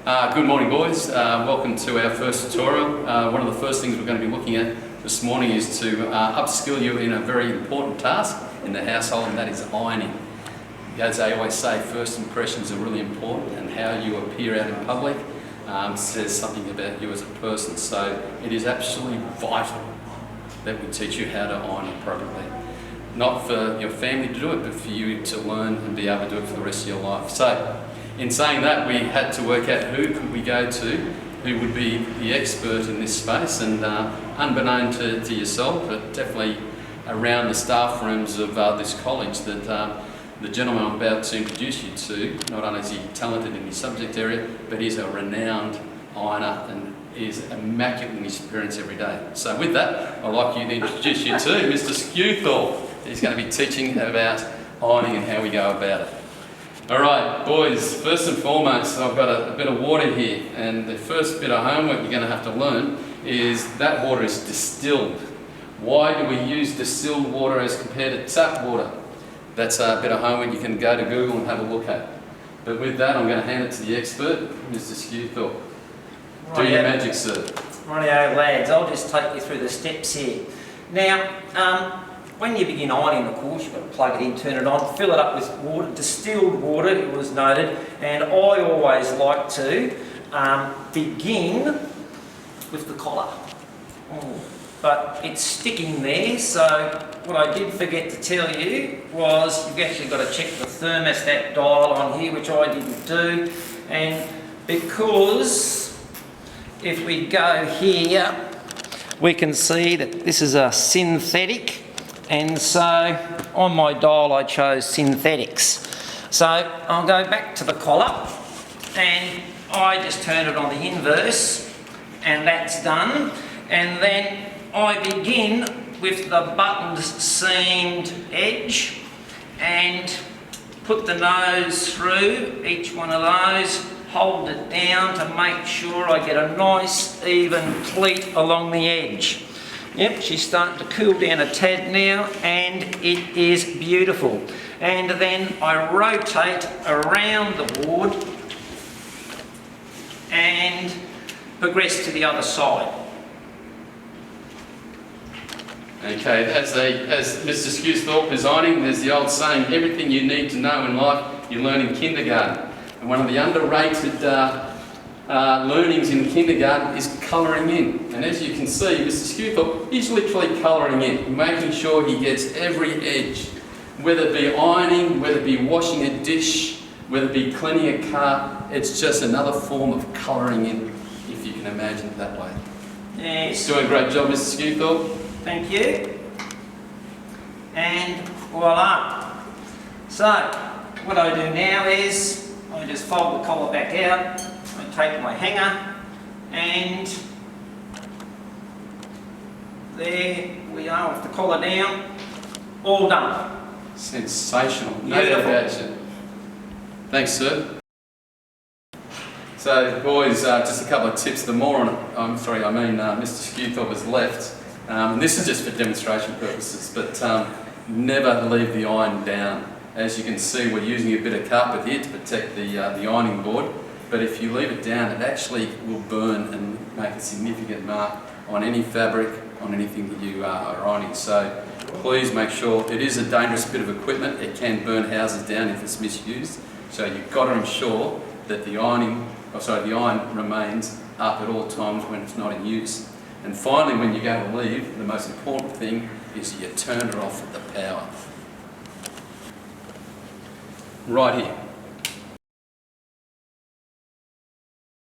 Good morning, boys. Welcome to our first tutorial. One of the first things we're going to be looking at this morning is to upskill you in a very important task in the household, and that is ironing. As I always say, first impressions are really important, and how you appear out in public says something about you as a person. So it is absolutely vital that we teach you how to iron appropriately. Not for your family to do it, but for you to learn and be able to do it for the rest of your life. So, in saying that, we had to work out who could we go to, who would be the expert in this space, and unbeknown to yourself, but definitely around the staff rooms of this college, that the gentleman I'm about to introduce you to, not only is he talented in his subject area, but he's a renowned ironer and is immaculate in his appearance every day. So with that, I'd like you to introduce you to Mr. Skuthorpe. He's going to be teaching about ironing and how we go about it. Alright, boys, first and foremost, I've got a bit of water here, and the first bit of homework you're going to have to learn is that water is distilled. Why do we use distilled water as compared to tap water? That's a bit of homework you can go to Google and have a look at. But with that, I'm going to hand it to the expert, Mr. Skuthorpe. Do your magic, sir. Rightio, lads, I'll just take you through the steps here. Now, when you begin ironing, of course, you've got to plug it in, turn it on, fill it up with water, distilled water, it was noted, and I always like to begin with the collar. But it's sticking there, so what I did forget to tell you was you've actually got to check the thermostat dial on here, which I didn't do, and because if we go here, we can see that this is a synthetic, and so on my dial I chose synthetics. So I'll go back to the collar, and I just turn it on the inverse, and that's done. And then I begin with the buttoned seamed edge and put the nose through each one of those, hold it down to make sure I get a nice even pleat along the edge. Yep, she's starting to cool down a tad now, and it is beautiful. And then I rotate around the board and progress to the other side. Okay, as Mr. Skuthorpe is ironing, there's the old saying, everything you need to know in life you learn in kindergarten. And one of the underrated learnings in kindergarten is colouring in. And as you can see, Mr. Skuthorpe is literally colouring in, making sure he gets every edge. Whether it be ironing, whether it be washing a dish, whether it be cleaning a car, it's just another form of colouring in, if you can imagine it that way. Yes. Doing a great job, Mr. Skuthorpe. Thank you. And voila. So, what I do now is I just fold the collar back out, I take my hanger, and there we are with the collar down, all done. Sensational. No doubt about it. Thanks, sir. So, boys, just a couple of tips. The moron, Mr. Skuthorpe has left. And this is just for demonstration purposes, but never leave the iron down. As you can see, we're using a bit of carpet here to protect the ironing board, but if you leave it down, it actually will burn and make a significant mark on any fabric, on anything that you are ironing. So please make sure, it is a dangerous bit of equipment. It can burn houses down if it's misused. So you've got to ensure that the iron remains up at all times when it's not in use. And finally, when you go to leave, the most important thing is you turn it off at the power. Right here.